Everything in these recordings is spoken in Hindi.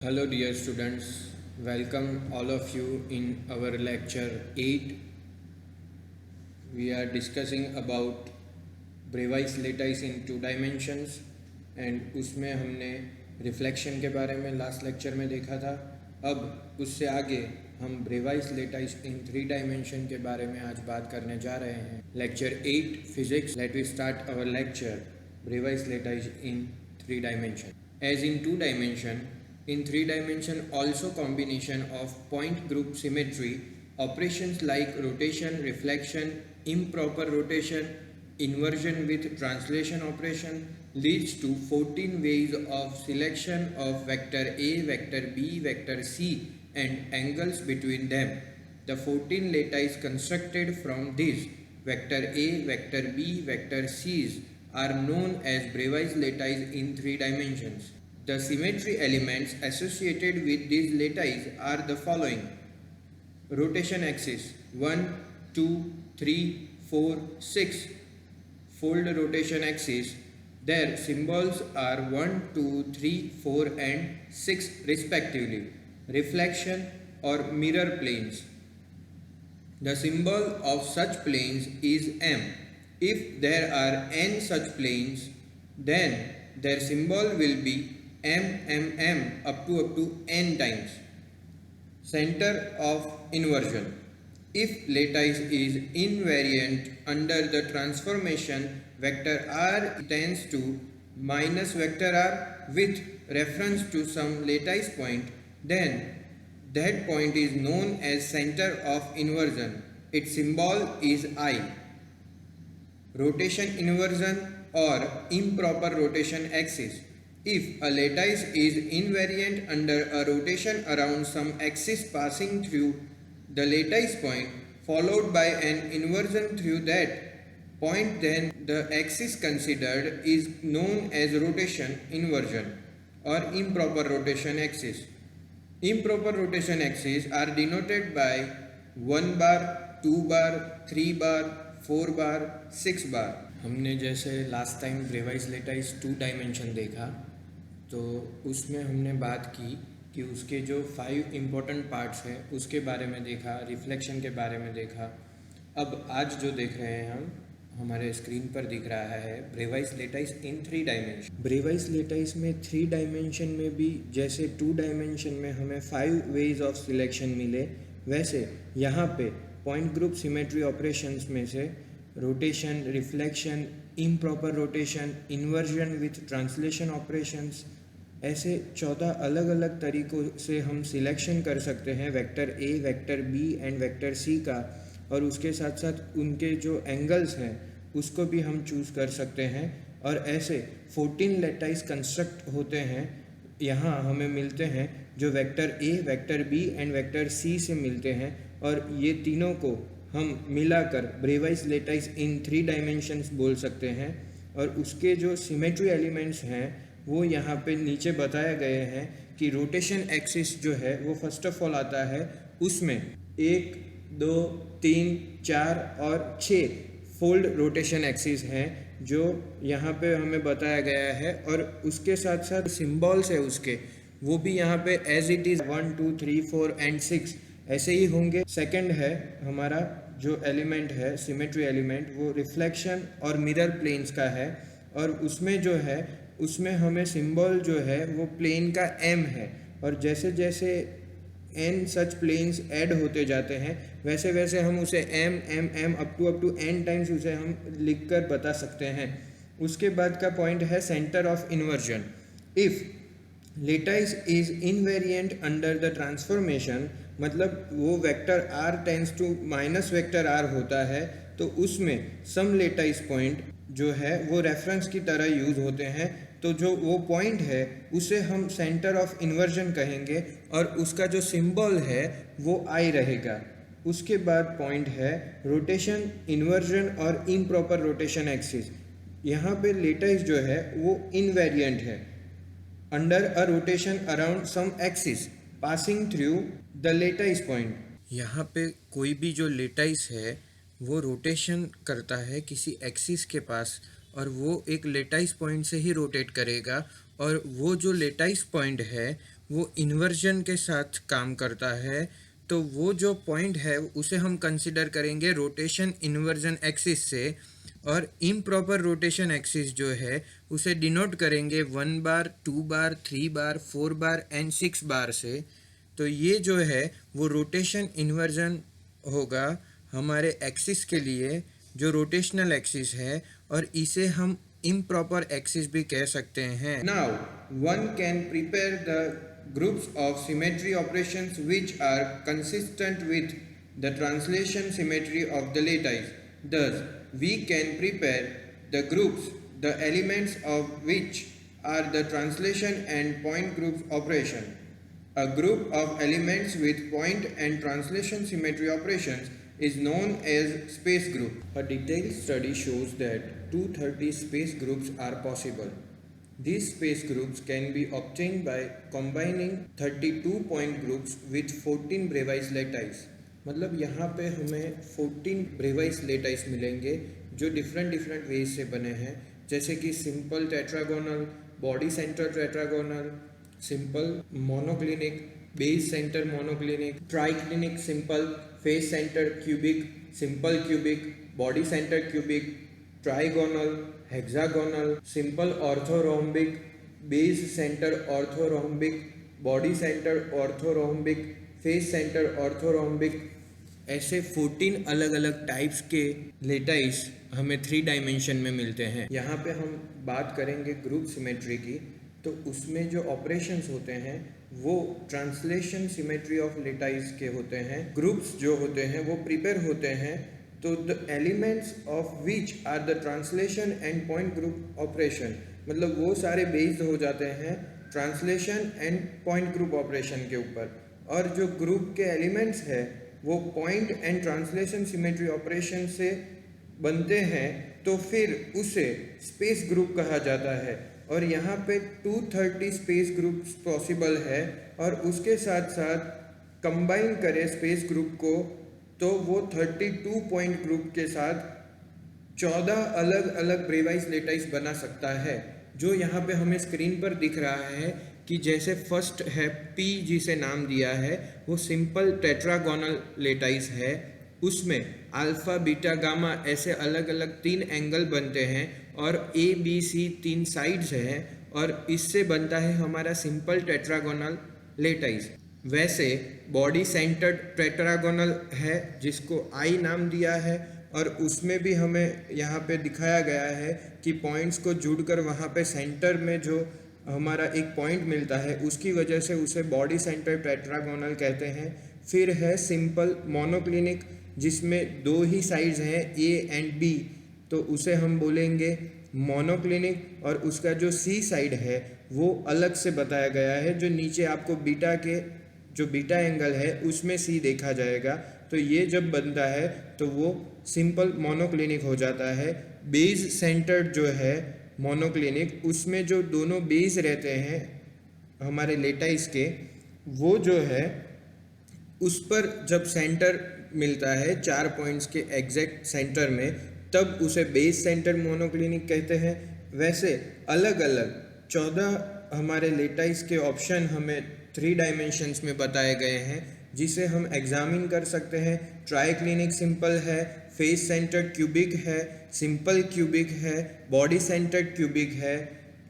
Hello, dear students. Welcome all of you in our lecture 8. We are discussing about Bravais lattice in two dimensions and उसमें हमने रिफ्लेक्शन के बारे में लास्ट लेक्चर में देखा था. अब उससे आगे हम Bravais lattice in three dimension के बारे में आज बात करने जा रहे हैं. Lecture 8 physics. Let we start our lecture. Bravais lattice in three dimension. As in two dimension, in three dimension also combination of point group symmetry, operations like rotation, reflection, improper rotation, inversion with translation operation leads to 14 ways of selection of vector A, vector B, vector C and angles between them. The 14 lattice constructed from these vector A, vector B, vector C's are known as Bravais lattice in three dimensions. The symmetry elements associated with these lattice are the following: rotation axis 1, 2, 3, 4, 6. Fold rotation axis. Their symbols are 1, 2, 3, 4 and 6 respectively. Reflection or mirror planes. The symbol of such planes is M. If there are n such planes, then their symbol will be M up to n times. Center of inversion. If lattice is invariant under the transformation vector r tends to minus vector r with reference to some lattice point, then that point is known as center of inversion. Its symbol is I. Rotation inversion or improper rotation axis. If a lattice is invariant under a rotation around some axis passing through the lattice point followed by an inversion through that point, then the axis considered is known as rotation inversion or improper rotation axis. Improper rotation axes are denoted by 1 bar, 2 bar, 3 bar, 4 bar, 6 bar. हमने जैसे last time Bravais lattice two dimension देखा तो उसमें हमने बात की कि उसके जो 5 इम्पोर्टेंट पार्ट्स हैं उसके बारे में देखा, रिफ्लेक्शन के बारे में देखा. अब आज जो देख रहे हैं हम हमारे स्क्रीन पर दिख रहा है Bravais lattice in three dimension. Bravais lattice में थ्री डायमेंशन में भी जैसे टू डायमेंशन में हमें 5 वेज ऑफ सिलेक्शन मिले, वैसे यहाँ पे पॉइंट ग्रुप सिमेट्री ऑपरेशंस में से rotation, reflection, improper rotation, inversion with translation operations, ऐसे 14 अलग अलग तरीक़ों से हम सिलेक्शन कर सकते हैं vector A, vector B and vector C का. और उसके साथ साथ उनके जो एंगल्स हैं उसको भी हम चूज़ कर सकते हैं. और ऐसे 14 लेटाइस कंस्ट्रक्ट होते हैं. यहाँ हमें मिलते हैं जो vector A, vector B and vector C से मिलते हैं. और ये तीनों को हम मिलाकर Bravais lattice in three dimensions बोल सकते हैं. और उसके जो सिमेट्री एलिमेंट्स हैं वो यहाँ पे नीचे बताए गए हैं कि रोटेशन एक्सिस जो है वो फर्स्ट ऑफ ऑल आता है. उसमें 1, 2, 3, 4 और 6 फोल्ड रोटेशन एक्सिस हैं जो यहाँ पे हमें बताया गया है. और उसके साथ साथ सिम्बॉल्स है उसके वो भी यहाँ पे एज इट इज़ 1, 2, 3, 4 एंड 6 ऐसे ही होंगे. सेकंड है हमारा जो एलिमेंट है सिमेट्री एलिमेंट वो रिफ्लेक्शन और मिरर प्लेन्स का है. और उसमें जो है उसमें हमें सिंबल जो है वो प्लेन का m है. और जैसे जैसे n सच प्लेन्स ऐड होते जाते हैं वैसे वैसे हम उसे m up to n times उसे हम लिख कर बता सकते हैं. उसके बाद का पॉइंट है centre of inversion. If lattice is invariant under the transformation, मतलब वो vector r tends to minus vector r होता है तो उसमें सम लेटाइस पॉइंट जो है वो रेफरेंस की तरह यूज़ होते हैं. तो जो वो पॉइंट है उसे हम सेंटर ऑफ इन्वर्जन कहेंगे और उसका जो सिंबल है वो आई रहेगा. उसके बाद पॉइंट है रोटेशन, इन्वर्जन और इम्प्रॉपर रोटेशन एक्सिस. यहाँ पे लेटाइस जो है वो इनवेरिएंट है under a rotation around some axis passing through the lattice point. यहाँ पे कोई भी जो लेटाइस है वो रोटेशन करता है किसी एक्सिस के पास और वो एक लेटाइस पॉइंट से ही रोटेट करेगा. और वो जो लेटाइस पॉइंट है वो इन्वर्जन के साथ काम करता है, तो वो जो पॉइंट है उसे हम कंसिडर करेंगे रोटेशन इन्वर्जन एक्सिस से, और इम्प्रॉपर रोटेशन एक्सिस जो है उसे डिनोट करेंगे 1 बार, 2 बार, 3 बार, 4 बार एंड 6 बार से। तो ये जो है वो रोटेशन इन्वर्जन होगा हमारे एक्सिस के लिए, जो रोटेशनल एक्सिस है, और इसे हम इम्प्रॉपर एक्सिस भी कह सकते हैं। Now, one can prepare the groups of symmetry operations which are consistent with the translation symmetry of the lattice. Thus, we can prepare the groups, the elements of which are the translation and point groups operation. A group of elements with point and translation symmetry operations is known as space group. A detailed study shows that 230 space groups are possible. These space groups can be obtained by combining 32 point groups with 14 Bravais lattice. मतलब यहाँ पे हमें 14 Bravais lattice मिलेंगे जो डिफरेंट वेज से बने हैं, जैसे कि simple tetragonal, body centre tetragonal, simple monoclinic, base centre monoclinic, triclinic simple, face centre cubic, simple cubic, body centre cubic, trigonal, hexagonal, simple orthorhombic, base centre orthorhombic, body centre orthorhombic, face centre orthorhombic. ऐसे 14 अलग अलग टाइप्स के लेटाइस हमें 3 डायमेंशन में मिलते हैं। यहाँ पे हम बात करेंगे ग्रुप सिमेट्री की, तो उसमें जो ऑपरेशंस होते हैं वो ट्रांसलेशन सिमेट्री ऑफ लेटाइस के होते हैं। ग्रुप्स जो होते हैं वो प्रिपेयर होते हैं, तो the elements of which are the translation and point group operation, मतलब वो सारे बेस्ड हो जाते हैं translation and point group operation के ऊपर, और जो ग्रुप के एलिमेंट्स है वो point and translation symmetry operation से बनते हैं, तो फिर उसे स्पेस ग्रुप कहा जाता है। और यहाँ पे 230 स्पेस ग्रुप्स पॉसिबल है, और उसके साथ साथ कंबाइन करें स्पेस ग्रुप को तो वो 32 पॉइंट ग्रुप के साथ 14 अलग अलग ब्रेवाइस लेटाइस बना सकता है, जो यहाँ पे हमें स्क्रीन पर दिख रहा है कि जैसे फर्स्ट है पी जिसे नाम दिया है वो सिंपल टेट्रागोनल लेटाइस है, उसमें अल्फा बीटा गामा ऐसे अलग अलग 3 एंगल बनते हैं और ए बी सी 3 साइड्स हैं, और इससे बनता है हमारा सिंपल टेट्रागोनल लेटाइस। वैसे बॉडी सेंटर्ड टेट्रागोनल है जिसको आई नाम दिया है, और उसमें भी हमें यहाँ पे दिखाया गया है कि पॉइंट्स को जुड़कर वहाँ पे सेंटर में जो हमारा एक पॉइंट मिलता है उसकी वजह से उसे बॉडी सेंटर टेट्रागोनल कहते हैं। फिर है सिंपल मोनोक्लिनिक जिसमें 2 ही साइड्स हैं ए एंड बी, तो उसे हम बोलेंगे मोनोक्लिनिक, और उसका जो सी साइड है वो अलग से बताया गया है, जो नीचे आपको बीटा के जो बीटा एंगल है उसमें सी देखा जाएगा। तो ये जब बनता है तो वो सिंपल मोनोक्लिनिक हो जाता है। बेस सेंटर्ड जो है मोनोक्लिनिक, उसमें जो दोनों बेस रहते हैं हमारे लेटाइस के, वो जो है उस पर जब सेंटर मिलता है 4 पॉइंट्स के एग्जैक्ट सेंटर में, तब उसे बेस सेंटर मोनोक्लिनिक कहते हैं। वैसे अलग अलग 14 हमारे लेटाइस के ऑप्शन हमें 3 डायमेंशंस में बताए गए हैं, जिसे हम एग्जामिन कर सकते हैं। ट्राइक्लिनिक सिंपल है, फेस सेंटर क्यूबिक है, सिंपल क्यूबिक है, बॉडी सेंटर क्यूबिक है,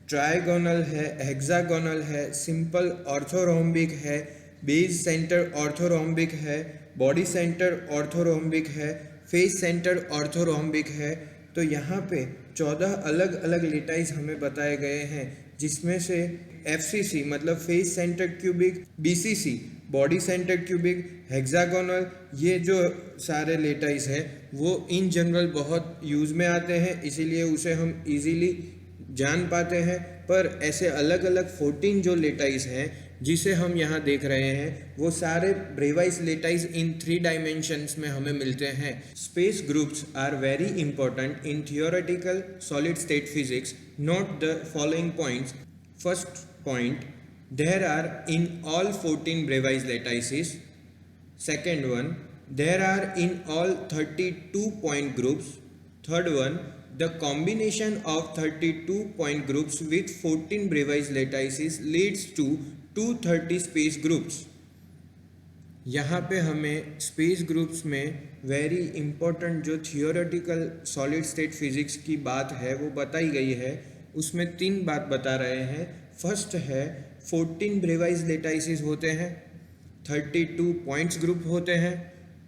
ट्राइगोनल है, हेक्सागोनल है, सिंपल ऑर्थोरोम्बिक है, बेस सेंटर ऑर्थोरोम्बिक है, बॉडी सेंटर ऑर्थोरोम्बिक है, फेस सेंटर ऑर्थोरोम्बिक है। तो यहाँ पे 14 अलग अलग लेटाइस हमें बताए गए हैं, जिसमें से FCC मतलब face centre cubic, BCC body centre cubic, hexagonal, ये जो सारे लेटाइस है वो इन जनरल बहुत यूज़ में आते हैं, इसीलिए उसे हम इजीली जान पाते हैं। पर ऐसे अलग अलग 14 जो लेटाइस हैं जिसे हम यहाँ देख रहे हैं वो सारे ब्रेवाइस लेटाइस इन 3 डायमेंशंस में हमें मिलते हैं। Space groups are very important in theoretical solid state physics. Note the following points. First point, there are in all 14 Bravais lattices. Second one, there are in all 32 point groups. Third one, the combination of 32 point groups with 14 Bravais lattices leads to 230 space groups. यहाँ पे हमें स्पेस ग्रुप्स में वेरी इंपॉर्टेंट जो थियोरेटिकल सॉलिड स्टेट फिजिक्स की बात है वो बताई गई है। उसमें 3 बात बता रहे हैं। फर्स्ट है 14 ब्रेवाइज लेटाइसिस होते हैं, 32 पॉइंट्स ग्रुप होते हैं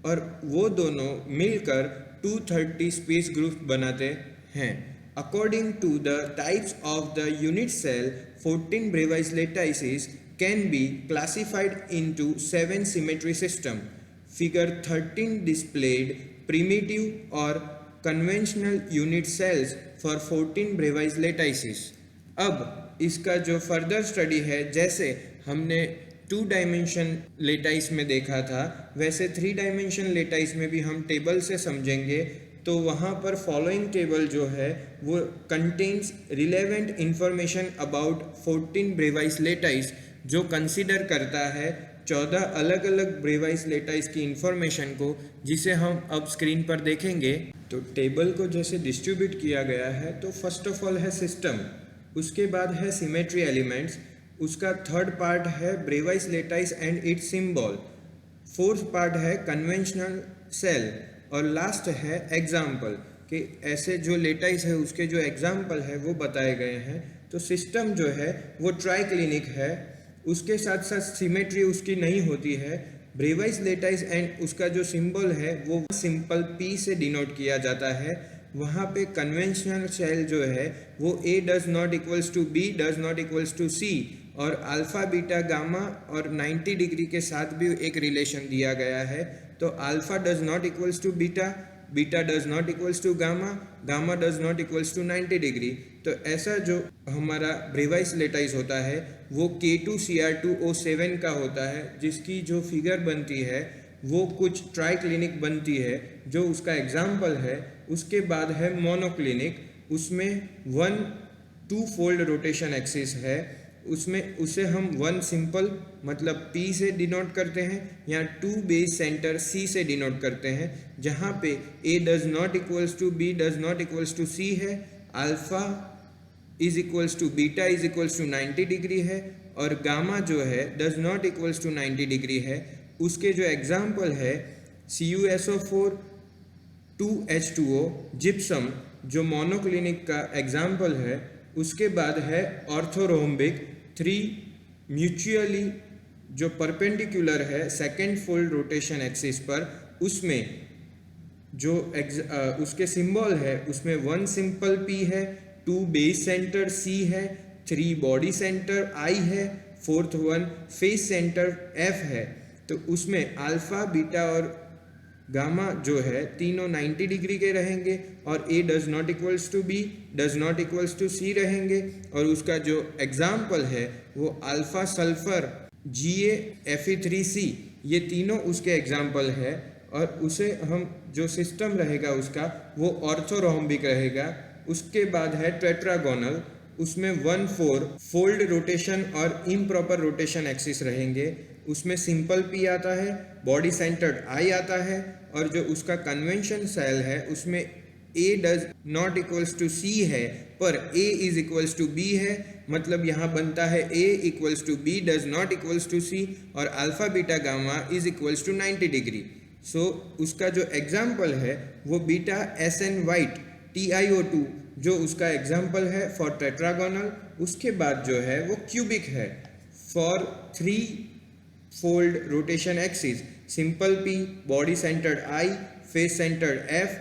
और वो दोनों मिलकर 230 स्पेस ग्रुप बनाते हैं। According to the types of the unit cell, 14 Bravais lattices can be classified into 7 symmetry system. Figure 13 displayed primitive or conventional unit cells for 14 Bravais lattices. अब इसका जो फर्दर स्टडी है, जैसे हमने 2 डायमेंशन लेटाइस में देखा था वैसे 3 डायमेंशन लेटाइस में भी हम टेबल से समझेंगे। तो वहाँ पर फॉलोइंग टेबल जो है वो contains relevant information about 14 Bravais lattice, जो कंसीडर करता है 14 अलग अलग ब्रेवाइस लेटाइस की इंफॉर्मेशन को, जिसे हम अब स्क्रीन पर देखेंगे। तो टेबल को जैसे डिस्ट्रीब्यूट किया गया है, तो फर्स्ट ऑफ ऑल है सिस्टम, उसके बाद है सिमेट्री एलिमेंट्स, उसका थर्ड पार्ट है Bravais lattice and its symbol, fourth part है कन्वेंशनल सेल और लास्ट है एग्जाम्पल कि ऐसे जो लेटाइस है उसके जो एग्जाम्पल है वो बताए गए हैं। तो सिस्टम जो है वो ट्राइक्लिनिक है, उसके साथ साथ सिमेट्री उसकी नहीं होती है। ब्रेवाइस लेटाइस एंड उसका जो सिंबल है वो सिंपल पी से डिनोट किया जाता है। वहाँ पे कन्वेंशनल सेल जो है वो A does not equals to B does not equals to C, और अल्फ़ा बीटा गामा और 90 डिग्री के साथ भी एक रिलेशन दिया गया है। तो alpha does not equals to beta, beta does not equals to gamma, gamma does not equals to 90 degree. तो ऐसा जो हमारा ब्रेवाइस लेटाइस होता है वो K2Cr2O7 का होता है, जिसकी जो फिगर बनती है वो कुछ ट्राइक्लिनिक बनती है जो उसका एग्जाम्पल है। उसके बाद है मोनोक्लिनिक, उसमें 1-2 फोल्ड रोटेशन एक्सिस है, उसमें उसे हम 1 सिंपल मतलब P से डिनोट करते हैं या 2 बेस सेंटर C से डिनोट करते हैं, जहाँ पे A does not equals to B does not equals to C है, alpha is equals to beta is equals to 90 degree है और गामा जो है does not equals to 90 degree है। उसके जो एग्जाम्पल है CuSO4 2H2O जिप्सम जो मोनोक्लिनिक का एग्जाम्पल है। उसके बाद है ऑर्थोरोम्बिक 3 म्यूचुअली जो परपेंडिकुलर है सेकेंड फोल्ड रोटेशन एक्सिस पर, उसमें जो उसके सिंबल है उसमें 1 सिंपल P है, 2 बेस सेंटर C है, 3 बॉडी सेंटर I है, 4th 1 फेस सेंटर F है। तो उसमें अल्फ़ा बीटा और गामा जो है तीनों 90 डिग्री के रहेंगे और A does not equals to B does not equals to C रहेंगे। और उसका जो एग्जाम्पल है वो अल्फ़ा सल्फर GaFe3C, ये तीनों उसके एग्जाम्पल है। और उसे हम जो सिस्टम रहेगा उसका वो ऑर्थोरोम्बिक रहेगा। उसके बाद है टेट्रागोनल, उसमें 1-4 फोल्ड रोटेशन और इम्प्रॉपर रोटेशन एक्सिस रहेंगे। उसमें सिंपल P आता है, बॉडी सेंटर्ड I आता है और जो उसका कन्वेंशन सेल है उसमें A does not equals to C है पर A is equals to B है, मतलब यहाँ बनता है A equals to B does not equals to C और alpha beta gamma is equals to 90 degree. So उसका जो एग्जाम्पल है वो बीटा SN वाइट TiO2 जो उसका एग्जाम्पल है फॉर टेट्रागोनल। उसके बाद जो है वो क्यूबिक है for 3 fold rotation axis, simple P, body centred I, face centred F।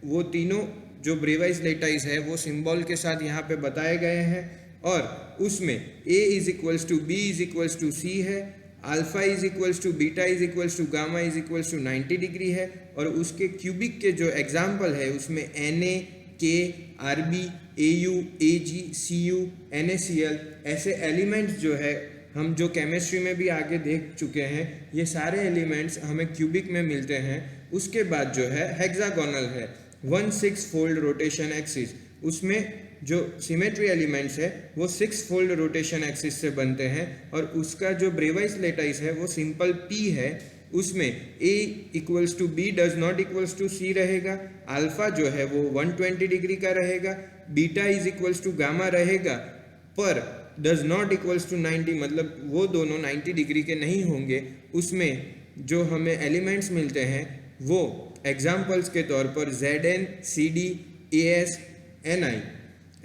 वो तीनों जो ब्रेवाइस लेटाइस है वो सिंबल के साथ यहाँ पे बताए गए हैं और उसमें A is equals to B is equals to C है, alpha is equals to beta is equals to gamma is equals to 90 degree है। और उसके क्यूबिक के जो एग्जाम्पल है उसमें Na, K, Rb, Au, Ag, Cu, NaCl ऐसे एलिमेंट्स जो है हम जो केमिस्ट्री में भी आगे देख चुके हैं, ये सारे एलिमेंट्स हमें क्यूबिक में मिलते हैं। उसके बाद जो है हेक्सागोनल है 1-6 फोल्ड रोटेशन एक्सिस, उसमें जो सिमेट्री एलिमेंट्स है वो 6 फोल्ड रोटेशन एक्सिस से बनते हैं। और उसका जो ब्रेवाइस लेटाइस है वो सिंपल P है, उसमें A equals to B does not equals to C रहेगा, अल्फ़ा जो है वो 120 डिग्री का रहेगा, beta is equals to gamma रहेगा पर डज नॉट इक्वल्स टू 90 मतलब वो दोनों 90 डिग्री के नहीं होंगे, उसमें जो हमें एलिमेंट्स मिलते हैं वो एग्जाम्पल्स के तौर पर ZN, CD, AS, NI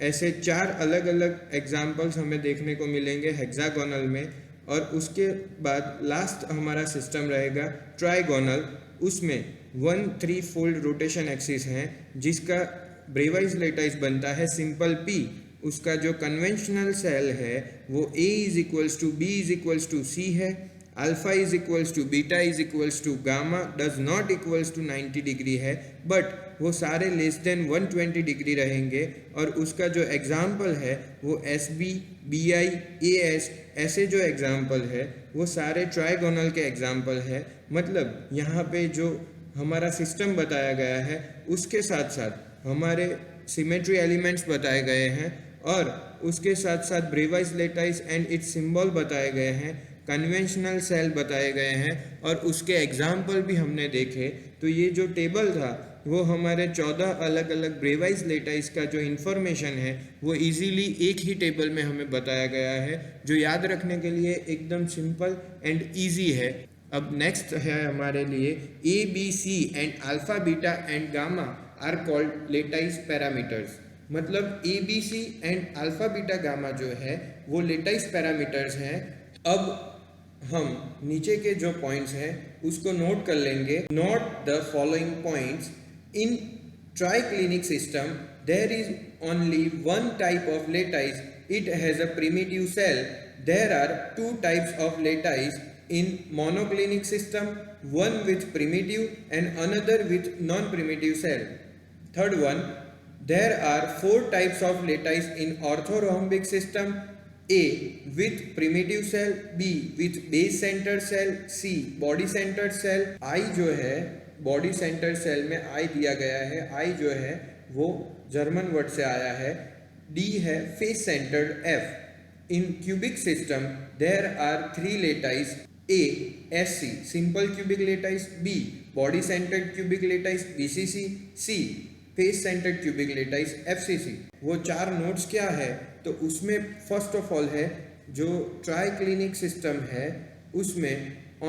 ऐसे 4 अलग अलग एग्जाम्पल्स हमें देखने को मिलेंगे हेक्सागोनल में। और उसके बाद लास्ट हमारा सिस्टम रहेगा ट्राइगोनल, उसमें 1/3 फोल्ड रोटेशन एक्सिस है जिसका ब्रेवाइज लेटाइस बनता है सिंपल P। उसका जो कन्वेंशनल सेल है वो A is equals to B is equals to C है, alpha is equals to beta is equals to gamma does not equals to 90 degree है, बट वो सारे लेस देन 120 डिग्री रहेंगे। और उसका जो एग्जाम्पल है वो SB, BI, AS ऐसे जो एग्जाम्पल है वो सारे ट्राइगोनल के एग्जाम्पल है। मतलब यहाँ पे जो हमारा सिस्टम बताया गया है उसके साथ साथ हमारे सिमेट्री एलिमेंट्स बताए गए हैं और उसके साथ साथ ब्रेवाइज लेटाइस एंड इट्स सिंबल बताए गए हैं, कन्वेंशनल सेल बताए गए हैं और उसके एग्जाम्पल भी हमने देखे। तो ये जो टेबल था वो हमारे 14 अलग अलग ब्रेवाइज लेटाइस का जो इन्फॉर्मेशन है वो इजीली एक ही टेबल में हमें बताया गया है, जो याद रखने के लिए एकदम सिंपल एंड ईजी है। अब नेक्स्ट है हमारे लिए A, B, C and alpha, beta and gamma are called lattice parameters. मतलब A, B, C and alpha, beta, gamma जो है वो लेटाइस पैरामीटर्स हैं। अब हम नीचे के जो पॉइंट्स हैं उसको नोट कर लेंगे। Note the following points. In triclinic system there is only one type of lattice, it has a primitive cell. There are 2 types of lattice in monoclinic system, one with primitive and another with non-primitive cell. Third one, there are 4 types of lattice in orthorhombic system: A with primitive cell, B with base centered cell, C body centered cell। I जो है body centered cell में I दिया गया है, I जो है वो जर्मन वर्ड से आया है। D है face centered F। In cubic system there are 3 lattice: A SC simple cubic lattice, B body centered cubic lattice BCC, C face centered cubic lattice FCC। वो 4 नोट्स क्या है तो उसमें फर्स्ट ऑफ ऑल है जो ट्राइक्लिनिक सिस्टम है उसमें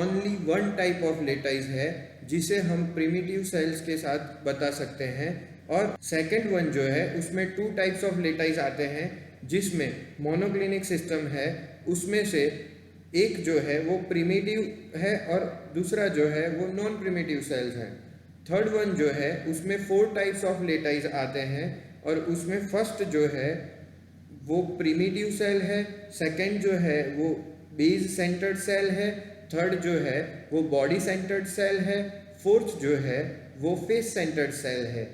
ओनली 1 टाइप ऑफ लेटाइस है जिसे हम प्रिमिटिव सेल्स के साथ बता सकते हैं। और सेकेंड वन जो है उसमें 2 टाइप्स ऑफ लेटाइस आते हैं जिसमें मोनोक्लिनिक सिस्टम है उसमें से एक जो है वो प्रिमिटिव है और दूसरा जो है वो नॉन प्रिमिटिव सेल्स हैं। थर्ड वन जो है उसमें 4 टाइप्स ऑफ लेटाइस आते हैं और उसमें फर्स्ट जो है वो प्रिमिटिव सेल है, सेकंड जो है वो बेस सेंटर्ड सेल है, थर्ड जो है वो बॉडी सेंटर्ड सेल है, फोर्थ जो है वो फेस सेंटर्ड सेल है।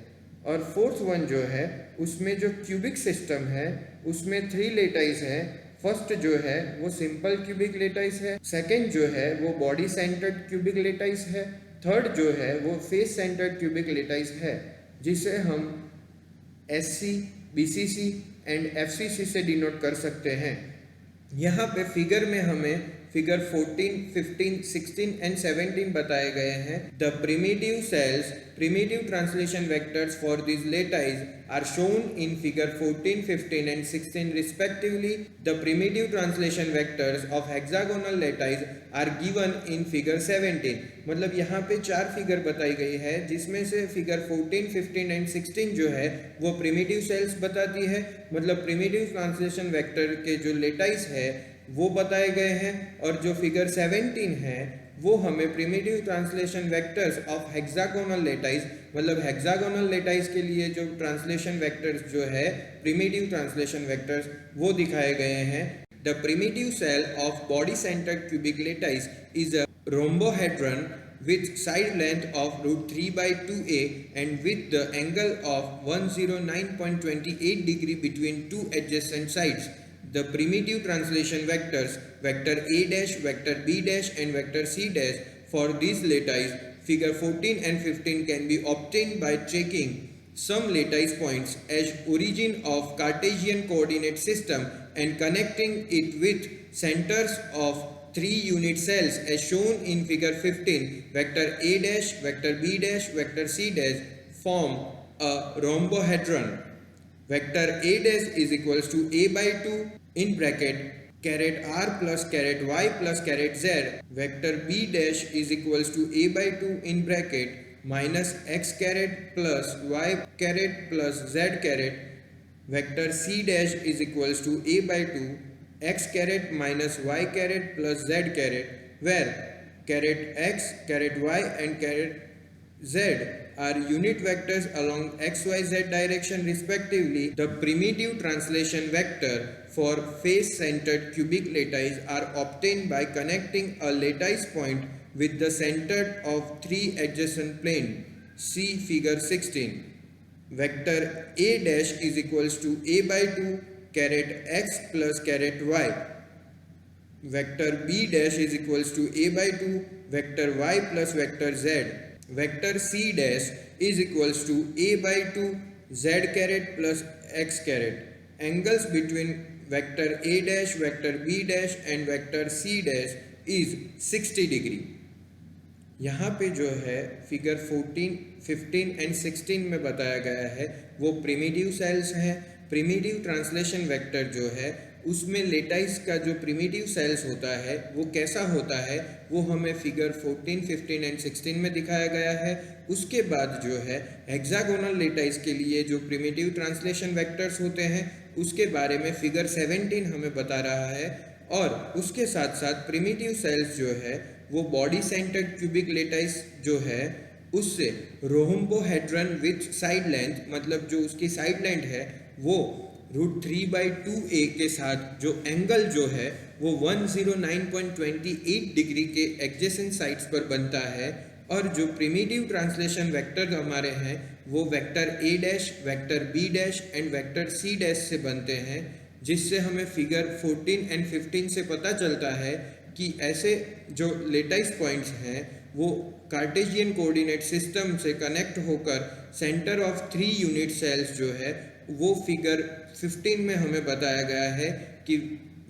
और फोर्थ वन जो है उसमें जो क्यूबिक सिस्टम है उसमें 3 लेटाइस है। फर्स्ट जो है वो सिंपल क्यूबिक लेटाइस है, सेकंड जो है वो बॉडी सेंटर्ड क्यूबिक लेटाइस है, थर्ड जो है वो फेस सेंटर्ड क्यूबिक लेटाइस है जिसे हम SC, BCC एंड FCC से डिनोट कर सकते हैं। यहाँ पे फिगर में हमें फिगर 14, 15, 16 एंड 17 बताए गए हैं। The primitive cells primitive translation vectors for these lattice are shown in figure 14, 15 and 16 respectively. The primitive translation vectors of hexagonal lattice are given in figure 17। मतलब यहाँ पे 4 फिगर बताई गई है जिसमें से फिगर 14, 15 एंड 16 जो है वो प्रिमिटिव सेल्स बताती है। मतलब प्रिमिटिव ट्रांसलेशन वेक्टर के जो लेटाइस है वो बताए गए हैं और जो फिगर 17 है वो हमें primitive translation vectors of hexagonal lattice, मतलब हेक्सागोनल लेटाइस के लिए जो ट्रांसलेशन वेक्टर्स जो है प्रिमिटिव ट्रांसलेशन वेक्टर्स वो दिखाए गए हैं। The primitive cell of body centred cubic lattice is a rhombohedron with side length of √3/2a and with the angle of 109.28 degree between 2 adjacent sides. The primitive translation vectors vector a dash, vector b dash and vector c dash for these lattice figure 14 and 15 can be obtained by checking some lattice points as origin of Cartesian coordinate system and connecting it with centers of 3 unit cells as shown in figure 15. Vector a dash, vector b dash, vector c dash form a rhombohedron. Vector a dash is equals to a by 2, in bracket caret r plus caret y plus caret z, vector b dash is equals to a by 2 in bracket minus x caret plus y caret plus z caret, vector c dash is equals to a by 2 x caret minus y caret plus z caret, where caret x, caret y and caret z are unit vectors along xyz direction respectively. The primitive translation vector for face-centered cubic lattice are obtained by connecting a lattice point with the center of three adjacent planes. See figure 16. Vector a dash is equals to a by 2 caret x plus caret y. Vector b dash is equals to a by 2 vector y plus vector z. Vector c dash is equals to a by 2 z caret plus x caret. Angles between vector a dash, vector b dash and vector c dash is 60 degree. यहाँ पे जो है फिगर 14, 15 एंड 16 में बताया गया है वो प्रिमिटिव सेल्स हैं. प्रिमिटिव ट्रांसलेशन वेक्टर जो है उसमें लेटाइस का जो प्रिमिटिव सेल्स होता है वो कैसा होता है वो हमें फिगर 14, 15 एंड 16 में दिखाया गया है. उसके बाद जो है हेक्सागोनल लेटाइस के लिए जो प्रिमिटिव ट्रांसलेशन वेक्टर्स होते हैं उसके बारे में फिगर 17 हमें बता रहा है. और उसके साथ साथ प्रिमिटिव सेल्स जो है वो बॉडी सेंटर्ड क्यूबिक लेटाइस जो है उससे रोहम्बोहेड्रन विथ साइड लेंथ, मतलब जो उसकी साइड लेंथ है वो √3/2a के साथ जो एंगल जो है वो 109.28 डिग्री के एडजेसेंट साइड्स पर बनता है. और जो प्रिमिटिव ट्रांसलेशन वेक्टर हमारे हैं वो vector a dash, vector b dash and vector c dash से बनते हैं, जिससे हमें फिगर 14 एंड 15 से पता चलता है कि ऐसे जो लेटाइस पॉइंट्स हैं वो कार्टेशियन कोऑर्डिनेट सिस्टम से कनेक्ट होकर सेंटर ऑफ 3 यूनिट सेल्स जो है वो फिगर 15 में हमें बताया गया है कि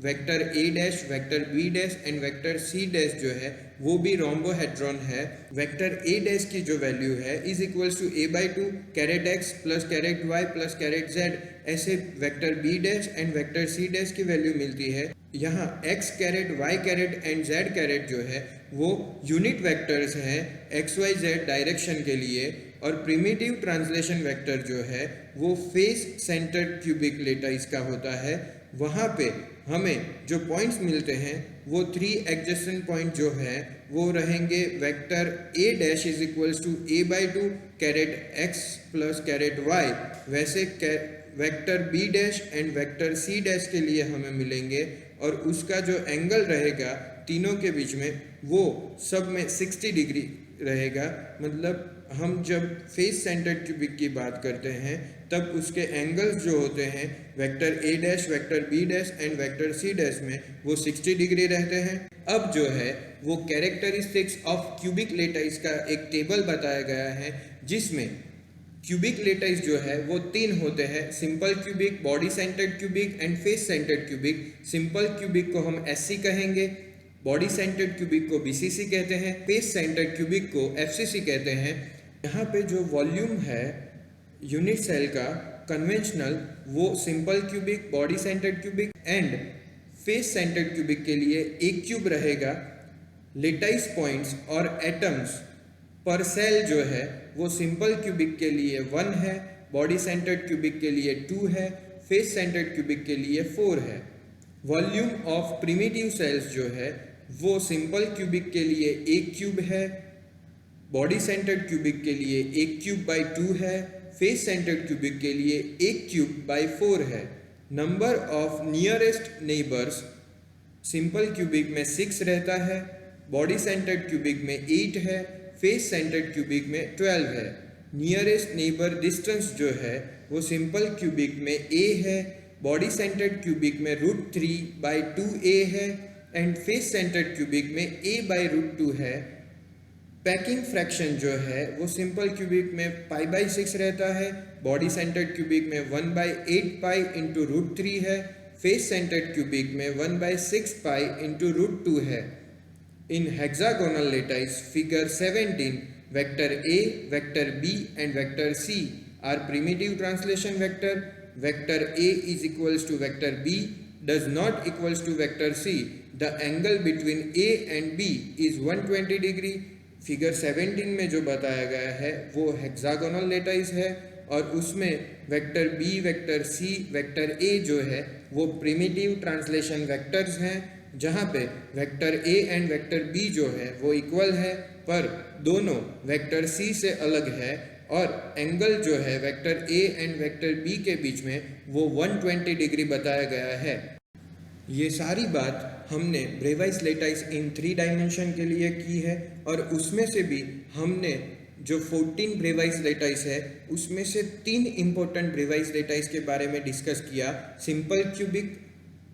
vector a dash, vector b dash and vector c dash जो है वो भी रोम्बोहेड्रॉन है. वेक्टर a डैश की जो वैल्यू है is equals to a by 2 caret x plus caret y plus caret z. ऐसे vector b dash and vector c dash की वैल्यू मिलती है. यहाँ x caret, y caret and z caret जो है वो यूनिट वेक्टर्स हैं xyz डायरेक्शन के लिए. और प्रिमिटिव ट्रांसलेशन वेक्टर जो है वो फेस सेंटर्ड क्यूबिक लेटाइस का होता है. वहाँ पे हमें जो पॉइंट्स मिलते हैं वो 3 एडजेसेंट पॉइंट जो है वो रहेंगे vector a dash is equals to a by 2 caret x plus caret y. वैसे vector b dash and vector c dash के लिए हमें मिलेंगे और उसका जो एंगल रहेगा तीनों के बीच में वो सब में 60 डिग्री रहेगा. मतलब हम जब फेस सेंटर्ड क्यूबिक की बात करते हैं तब उसके एंगल्स जो होते हैं vector a dash, vector b dash and vector c dash में वो 60 डिग्री रहते हैं. अब जो है वो कैरेक्टरिस्टिक्स ऑफ क्यूबिक लेटाइस का एक टेबल बताया गया है जिसमें क्यूबिक लेटाइस जो है वो 3 होते हैं: simple cubic, body centred cubic and face centred cubic. Simple cubic को हम SC कहेंगे, बॉडी सेंटर्ड क्यूबिक को BCC कहते हैं, फेस सेंटर्ड क्यूबिक को FCC कहते हैं. यहाँ पे जो वॉल्यूम है यूनिट सेल का कन्वेंशनल वो simple cubic, body centred cubic and face centred cubic के लिए एक क्यूब रहेगा. लेटाइस पॉइंट्स और एटम्स पर सेल जो है वो सिंपल क्यूबिक के लिए 1 है, बॉडी सेंटर्ड क्यूबिक के लिए 2 है, फेस सेंटर्ड क्यूबिक के लिए 4 है. वॉल्यूम ऑफ प्रिमिटिव सेल्स जो है वो सिंपल क्यूबिक के लिए एक क्यूब है, बॉडी सेंटर्ड क्यूबिक के लिए एक क्यूब बाई 2 है, फेस सेंटर्ड क्यूबिक के लिए एक क्यूब बाई 4 है. Number of nearest neighbours simple cubic में 6 रहता है, बॉडी सेंटर्ड क्यूबिक में 8 है, फेस सेंटर्ड क्यूबिक में 12 है. नियरेस्ट नेबर डिस्टेंस जो है वो सिंपल क्यूबिक में a है, बॉडी सेंटर्ड क्यूबिक में √3/2a है एंड फेस सेंटर्ड क्यूबिक में a बाई √2 है. पैकिंग फ्रैक्शन जो है वो सिंपल क्यूबिक में π/6 रहता है, बॉडी सेंटर्ड क्यूबिक में 1/8π इंटू √3 है, फेस सेंटर्ड क्यूबिक में 1/6π इंटू √2 है. In hexagonal lattice, figure 17, vector A, vector B and vector C are primitive translation vector. Vector A is equals to vector B does not equals to vector C, the angle between A and B is 120 degree. Figure 17 में जो बताया गया है वो हेक्सागोनल लेटाइस है और उसमें vector B, vector C, vector A जो है वो प्रिमिटिव ट्रांसलेशन वेक्टर्स हैं, जहाँ पे vector A and vector B जो है वो इक्वल है पर दोनों वेक्टर सी से अलग है और एंगल जो है vector A and vector B के बीच में वो 120 डिग्री बताया गया है। ये सारी बात हमने ब्रेवाइस लेटाइस इन 3 डायमेंशन के लिए की है और उसमें से भी हमने जो 14 ब्रेवाइस लेटाइस है उसमें से 3 इम्पोर्टेंट ब्रेवाइस लेटाइस के बारे में डिस्कस किया। Simple cubic,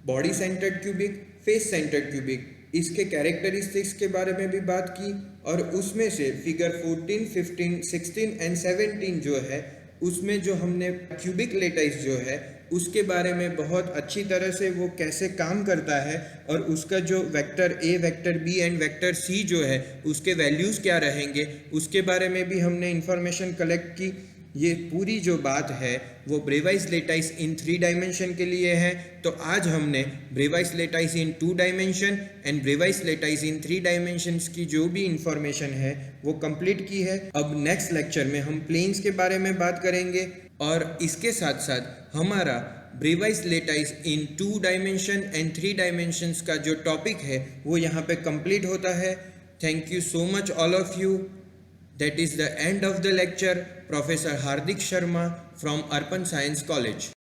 body centred cubic, face centred cubic, इसके कैरेक्टरिस्टिक्स के बारे में भी बात की और उसमें से फिगर 14, 15, 16 एंड 17 जो है उसमें जो हमने क्यूबिक लेटाइस जो है उसके बारे में बहुत अच्छी तरह से वो कैसे काम करता है और उसका जो vector A, vector B and vector C जो है उसके वैल्यूज़ क्या रहेंगे उसके बारे में भी हमने इंफॉर्मेशन कलेक्ट की। ये पूरी जो बात है वो ब्रेवाइस लेटाइस इन 3 डायमेंशन के लिए है। तो आज हमने Bravais lattice in 2 dimension and Bravais lattice in 3 dimensions की जो भी इंफॉर्मेशन है वो कंप्लीट की है। अब नेक्स्ट लेक्चर में हम प्लेन्स के बारे में बात करेंगे और इसके साथ साथ हमारा Bravais lattice in 2 dimension and 3 dimensions का जो टॉपिक है वो यहाँ पे कंप्लीट होता है। Thank you so much all of you. That is the end of the lecture. Professor Hardik Sharma from Arpan Science College.